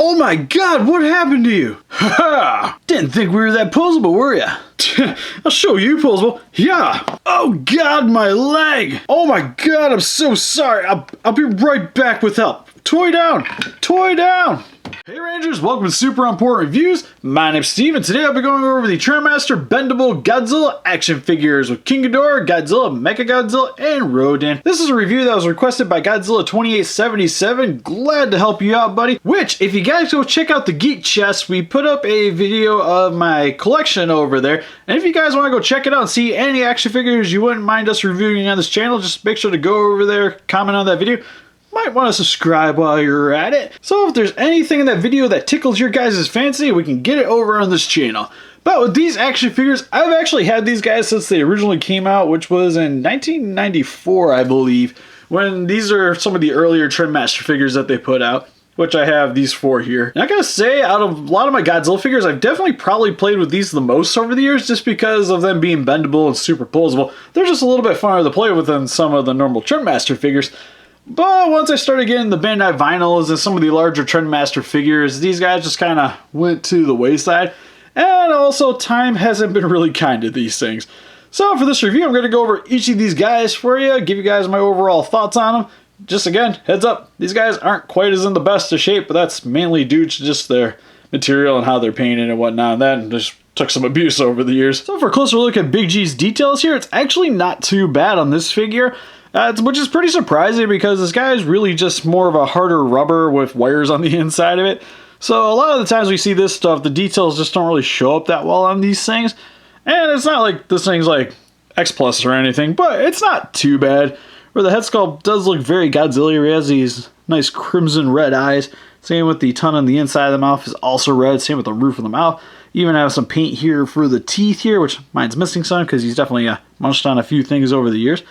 Oh my god, what happened to you? Ha! Didn't think we were that posable, were ya? I'll show you posable. Yeah. Oh god, my leg. Oh my god, I'm so sorry. I'll be right back with help. Toy down. Toy down. Hey Rangers, welcome to Super Important Reviews. My name's Steve, and today I'll be going over the Trendmaster Bendable Godzilla action figures with King Ghidorah, Godzilla, Mechagodzilla, and Rodan. This is a review that was requested by Godzilla 2877. Glad to help you out, buddy. Which, if you guys go check out the Geek Chest, we put up a video of my collection over there. And if you guys want to go check it out and see any action figures you wouldn't mind us reviewing on this channel, just make sure to go over there, comment on that video. Might want to subscribe while you're at it. So if there's anything in that video that tickles your guys' fancy, we can get it over on this channel. But with these action figures, I've actually had these guys since they originally came out, which was in 1994, I believe, when these are some of the earlier Trendmaster figures that they put out, which I have these four here. And I gotta say, out of a lot of my Godzilla figures, I've definitely probably played with these the most over the years, just because of them being bendable and superposable. They're just a little bit funner to play with than some of the normal Trendmaster figures. But once I started getting the Bandai vinyls and some of the larger Trendmaster figures, these guys just kind of went to the wayside. And also, time hasn't been really kind to these things. So for this review, I'm going to go over each of these guys for you, give you guys my overall thoughts on them. Just again, heads up, these guys aren't quite as in the best of shape, but that's mainly due to just their material and how they're painted and whatnot. And that just took some abuse over the years. So for a closer look at Big G's details here, it's actually not too bad on this figure. Which is pretty surprising because this guy is really just more of a harder rubber with wires on the inside of it. So a lot of the times we see this stuff, the details just don't really show up that well on these things. And it's not like this thing's like X Plus or anything, but it's not too bad. Where the head sculpt does look very Godzilla. He has these nice crimson red eyes. Same with the tongue on the inside of the mouth is also red. Same with the roof of the mouth. Even have some paint here for the teeth here, which mine's missing some because he's definitely munched on a few things over the years.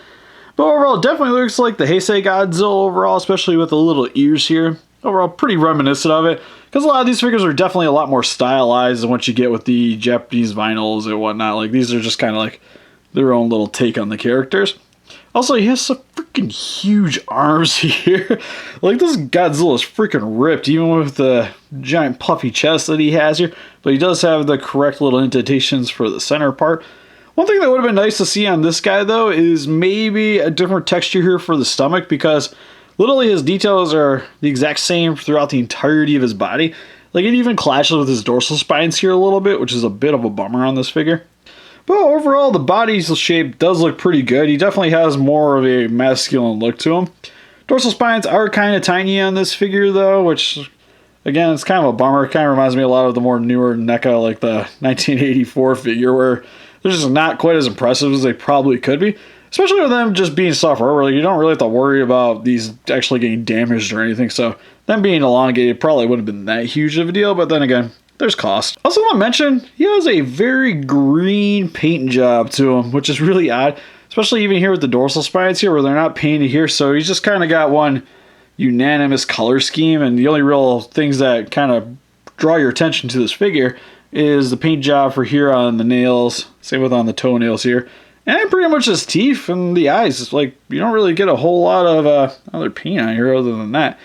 But overall, it definitely looks like the Heisei Godzilla overall, especially with the little ears here. Overall, pretty reminiscent of it. Because a lot of these figures are definitely a lot more stylized than what you get with the Japanese vinyls and whatnot. Like, these are just kind of like their own little take on the characters. Also, he has some freaking huge arms here. Like, this Godzilla is freaking ripped, even with the giant puffy chest that he has here. But he does have the correct little indentations for the center part. One thing that would have been nice to see on this guy, though, is maybe a different texture here for the stomach, because literally his details are the exact same throughout the entirety of his body. Like, it even clashes with his dorsal spines here a little bit, which is a bit of a bummer on this figure. But overall, the body's shape does look pretty good. He definitely has more of a masculine look to him. Dorsal spines are kind of tiny on this figure, though, which, again, it's kind of a bummer. It kind of reminds me a lot of the more newer NECA, like the 1984 figure, where they're just not quite as impressive as they probably could be. Especially with them just being soft rubber. Like, you don't really have to worry about these actually getting damaged or anything. So them being elongated probably wouldn't have been that huge of a deal. But then again, there's cost. Also want to mention, he has a very green paint job to him, which is really odd. Especially even here with the dorsal spines here, where they're not painted here. So he's just kind of got one unanimous color scheme. And the only real things that kind of draw your attention to this figure is the paint job for here on the nails, same with on the toenails here, and pretty much his teeth and the eyes. It's like, you don't really get a whole lot of other paint on here other than that.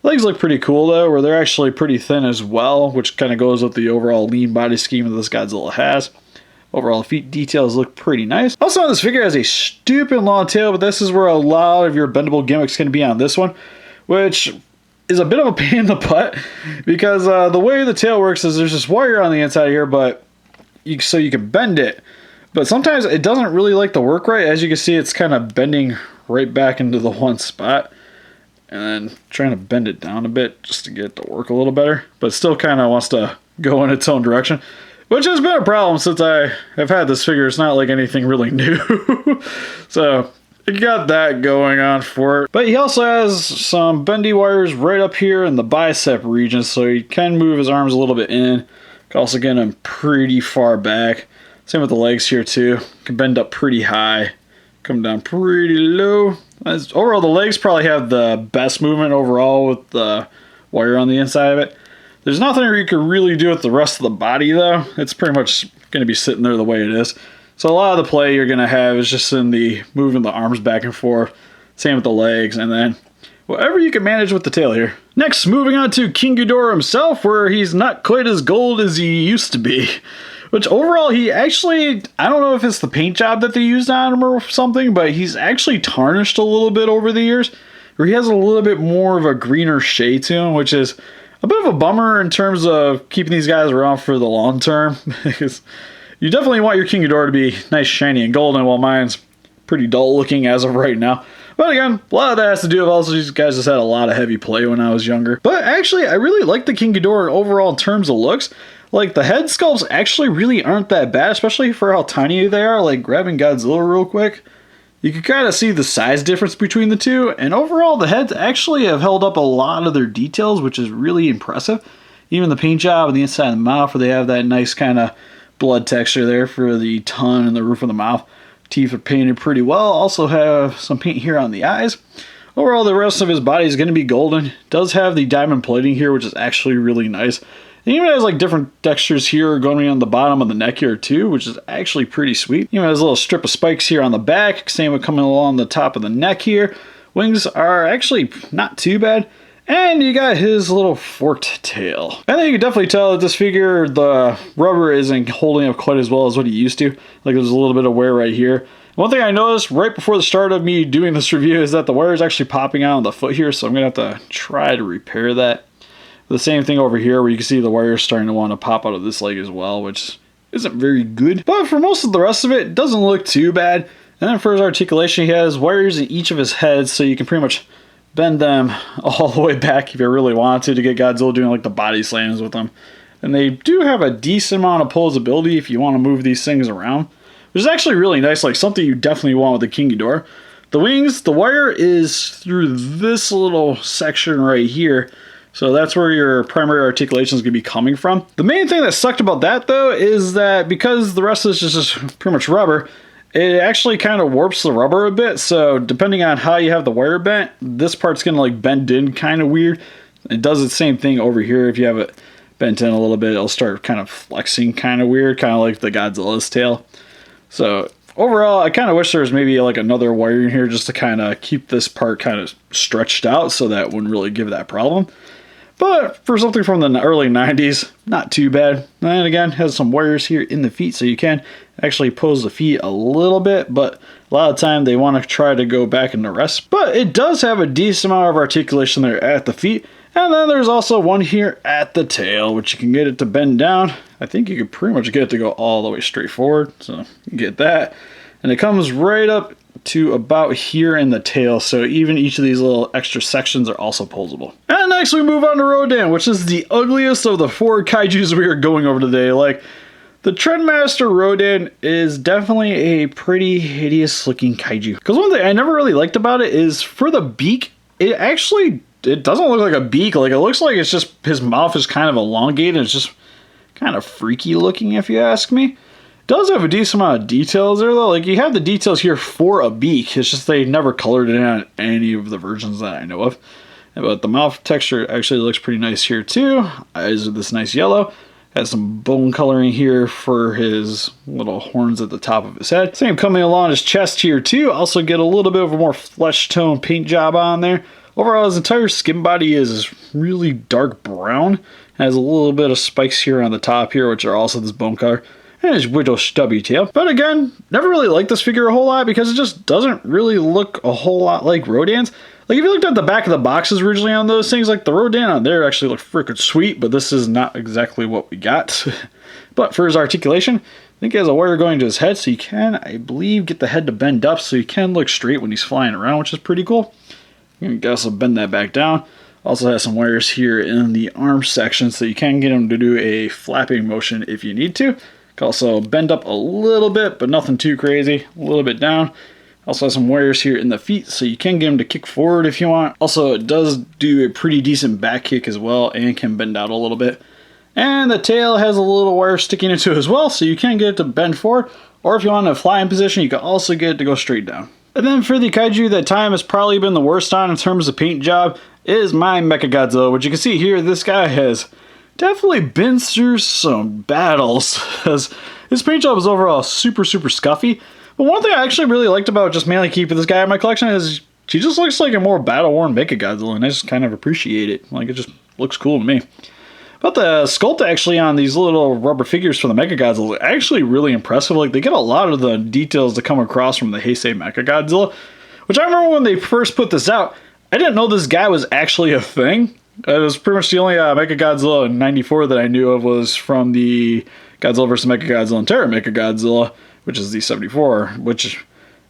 Legs look pretty cool though, where they're actually pretty thin as well, which kind of goes with the overall lean body scheme that this Godzilla has. Overall feet details look pretty nice. Also, this figure has a stupid long tail, but this is where a lot of your bendable gimmicks can be on this one, which is a bit of a pain in the butt, because the way the tail works is there's this wire on the inside here, but so you can bend it. But sometimes it doesn't really like to work right. As you can see, it's kind of bending right back into the one spot. And then trying to bend it down a bit just to get it to work a little better. But it still kind of wants to go in its own direction, which has been a problem since I have had this figure. It's not like anything really new. So you got that going on for it. But he also has some bendy wires right up here in the bicep region, so he can move his arms a little bit in. Can also get him pretty far back. Same with the legs here too. Can bend up pretty high, come down pretty low. Overall, the legs probably have the best movement overall with the wire on the inside of it. There's nothing you can really do with the rest of the body though. It's pretty much going to be sitting there the way it is. So a lot of the play you're going to have is just in the moving the arms back and forth. Same with the legs, and then whatever you can manage with the tail here. Next, moving on to King Ghidorah himself, where he's not quite as gold as he used to be. Which overall, he actually, I don't know if it's the paint job that they used on him or something, but he's actually tarnished a little bit over the years, where he has a little bit more of a greener shade to him, which is a bit of a bummer in terms of keeping these guys around for the long term, because you definitely want your King Ghidorah to be nice, shiny, and golden, while mine's pretty dull looking as of right now. But again, a lot of that has to do with also these guys just had a lot of heavy play when I was younger. But actually, I really like the King Ghidorah overall in terms of looks. Like, the head sculpts actually really aren't that bad, especially for how tiny they are. Like, grabbing Godzilla real quick, you can kind of see the size difference between the two. And overall, the heads actually have held up a lot of their details, which is really impressive. Even the paint job on the inside of the mouth, where they have that nice kind of blood texture there for the tongue and the roof of the mouth. Teeth are painted pretty well. Also have some paint here on the eyes. Overall, the rest of his body is going to be golden. Does have the diamond plating here, which is actually really nice. It even has like different textures here going on the bottom of the neck here too, which is actually pretty sweet. Even has a little strip of spikes here on the back, same with coming along the top of the neck here. Wings are actually not too bad. And you got his little forked tail. I think you can definitely tell that this figure, the rubber isn't holding up quite as well as what he used to. Like, there's a little bit of wear right here. One thing I noticed right before the start of me doing this review is that the wire is actually popping out on the foot here, so I'm going to have to try to repair that. The same thing over here where you can see the wire is starting to want to pop out of this leg as well, which isn't very good. But for most of the rest of it, it doesn't look too bad. And then for his articulation, he has wires in each of his heads, so you can pretty much bend them all the way back if you really wanted to get Godzilla doing like the body slams with them. And they do have a decent amount of posability if you want to move these things around, which is actually really nice, like something you definitely want with the King Ghidorah. The wings, the wire is through this little section right here. So that's where your primary articulation is going to be coming from. The main thing that sucked about that, though, is that because the rest is just pretty much rubber, it actually kind of warps the rubber a bit. So depending on how you have the wire bent, this part's going to like bend in kind of weird. It does the same thing over here. If you have it bent in a little bit, it'll start kind of flexing kind of weird, kind of like the Godzilla's tail. So overall, I kind of wish there was maybe like another wire in here just to kind of keep this part kind of stretched out so that wouldn't really give that problem. But for something from the early 90s, not too bad. And again, has some wires here in the feet, so you can actually pose the feet a little bit, but a lot of the time they want to try to go back into rest. But it does have a decent amount of articulation there at the feet. And then there's also one here at the tail, which you can get it to bend down. I think you could pretty much get it to go all the way straight forward, so you get that. And it comes right up to about here in the tail, so even each of these little extra sections are also posable. And next we move on to Rodan, which is the ugliest of the 4 kaijus we are going over today. Like, the Trendmaster Rodan is definitely a pretty hideous looking kaiju. Because one thing I never really liked about it is for the beak, it doesn't look like a beak. Like, it looks like it's just his mouth is kind of elongated. It's just kind of freaky looking, if you ask me. Does have a decent amount of details there, though. Like, you have the details here for a beak. It's just they never colored it in on any of the versions that I know of. But the mouth texture actually looks pretty nice here, too. Eyes are this nice yellow. Has some bone coloring here for his little horns at the top of his head. Same coming along his chest here, too. Also get a little bit of a more flesh tone paint job on there. Overall, his entire skin body is really dark brown. Has a little bit of spikes here on the top here, which are also this bone color. And his widow stubby tail. But again, never really liked this figure a whole lot because it just doesn't really look a whole lot like Rodan's. Like, if you looked at the back of the boxes originally on those things, like the Rodan on there actually looked freaking sweet, but this is not exactly what we got. But for his articulation, I think he has a wire going to his head, so you can, I believe, get the head to bend up so you can look straight when he's flying around, which is pretty cool. You can also bend that back down. Also has some wires here in the arm section, so you can get him to do a flapping motion if you need to. Can also bend up a little bit, but nothing too crazy. A little bit down. Also has some wires here in the feet, so you can get him to kick forward if you want. Also, it does do a pretty decent back kick as well, and can bend out a little bit. And the tail has a little wire sticking into it as well, so you can get it to bend forward. Or if you want a flying position, you can also get it to go straight down. And then for the kaiju that time has probably been the worst on in terms of paint job is my Mechagodzilla, which you can see here, this guy has definitely been through some battles, as his paint job is overall super scuffy. But one thing I actually really liked about just mainly keeping this guy in my collection is She just looks like a more battle-worn Mechagodzilla, and I just kind of appreciate it. Like, it just looks cool to me. But the sculpt actually on these little rubber figures for the Mechagodzilla is actually really impressive. Like, they get a lot of the details that come across from the Heisei Mechagodzilla, which I remember when they first put this out, I didn't know this guy was actually a thing. It was pretty much the only Mechagodzilla in '94 that I knew of was from the Godzilla vs. Mechagodzilla and Terra Mechagodzilla, which is the '74, which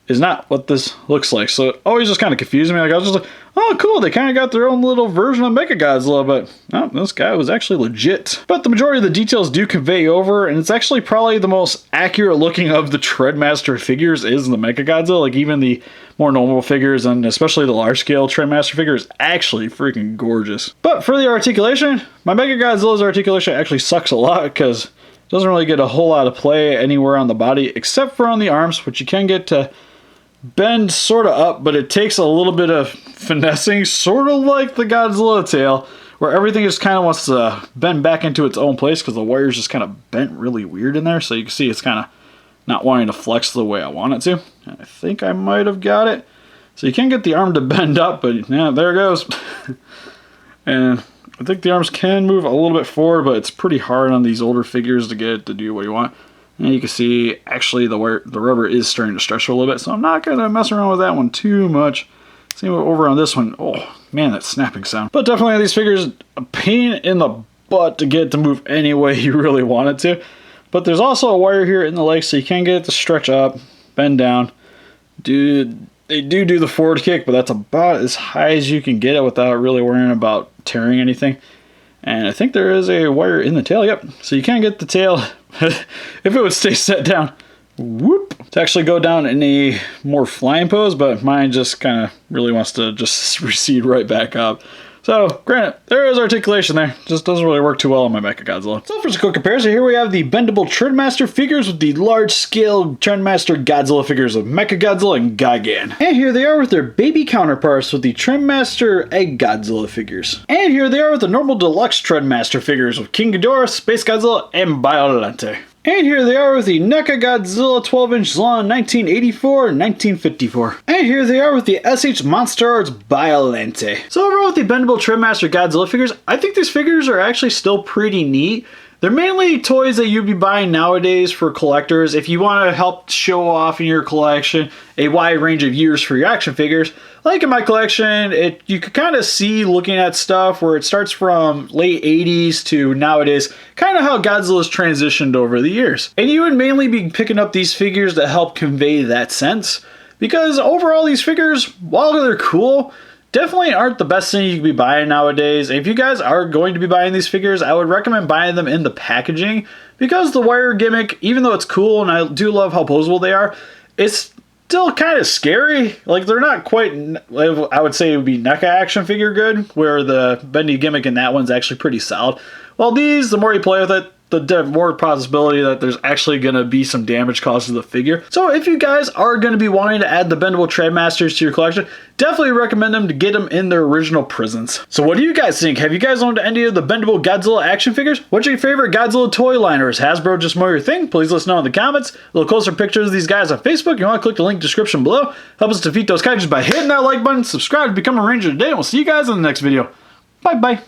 is not what this looks like. So it always just kind of confused me. Like, I was just like, oh, cool, they kind of got their own little version of Mechagodzilla, but no, this guy was actually legit. But the majority of the details do convey over, and it's actually probably the most accurate looking of the Trendmaster figures is the Mechagodzilla. Like, even the more normal figures, and especially the large-scale Trendmaster figure, is actually freaking gorgeous. But for the articulation, my Mechagodzilla's articulation actually sucks a lot, because it doesn't really get a whole lot of play anywhere on the body, except for on the arms, which you can get to bend sort of up, but it takes a little bit of finessing, sort of like the Godzilla tail, where everything just kind of wants to bend back into its own place because the wire's just kind of bent really weird in there. So you can see it's kind of not wanting to flex the way I want it to. I think I might have got it. So you can get the arm to bend up, but yeah, there it goes. And I think the arms can move a little bit forward, but it's pretty hard on these older figures to get it to do what you want. And you can see, actually, the rubber is starting to stretch a little bit, so I'm not going to mess around with that one too much. See, over on this one, oh, man, that snapping sound. But definitely on these figures, a pain in the butt to get it to move any way you really want it to. But there's also a wire here in the leg, so you can get it to stretch up, bend down. They do the forward kick, but that's about as high as you can get it without really worrying about tearing anything. And I think there is a wire in the tail, yep. So you can get the tail, if it would stay set down, whoop, to actually go down in a more flying pose, but mine just kind of really wants to just recede right back up. So, granted, there is articulation there. Just doesn't really work too well on my Mechagodzilla. So for a quick comparison, here we have the Bendable Trendmaster figures with the large-scale Trendmaster Godzilla figures of Mechagodzilla and Gigan. And here they are with their baby counterparts with the Trendmaster Egg Godzilla figures. And here they are with the normal deluxe Trendmaster figures with King Ghidorah, Space Godzilla, and Biolente. And here they are with the Mechagodzilla 12-inch long 1984 and 1954. And here they are with the SH Monster Arts Biolente. So overall with the Bendable Trendmaster Godzilla figures, I think these figures are actually still pretty neat. They're mainly toys that you'd be buying nowadays for collectors if you want to help show off in your collection a wide range of years for your action figures. Like in my collection, you could kind of see looking at stuff where it starts from late 80s to nowadays, kind of how Godzilla's transitioned over the years. And you would mainly be picking up these figures to help convey that sense, because overall these figures, while they're cool, definitely aren't the best thing you could be buying nowadays. If you guys are going to be buying these figures, I would recommend buying them in the packaging, because the wire gimmick, even though it's cool and I do love how posable they are, it's still kind of scary. Like, they're not quite, I would say it would be NECA action figure good, where the bendy gimmick in that one's actually pretty solid. While these, the more you play with it, the more possibility that there's actually going to be some damage caused to the figure. So if you guys are going to be wanting to add the Bendable Trendmasters to your collection, definitely recommend them to get them in their original prisons. So what do you guys think? Have you guys owned any of the Bendable Godzilla action figures? What's your favorite Godzilla toy line, or is Hasbro just more your thing? Please let us know in the comments. A little closer pictures of these guys on Facebook. You want to click the link in the description below. Help us defeat those kaijus by hitting that like button, subscribe to become a ranger today, and we'll see you guys in the next video. Bye bye.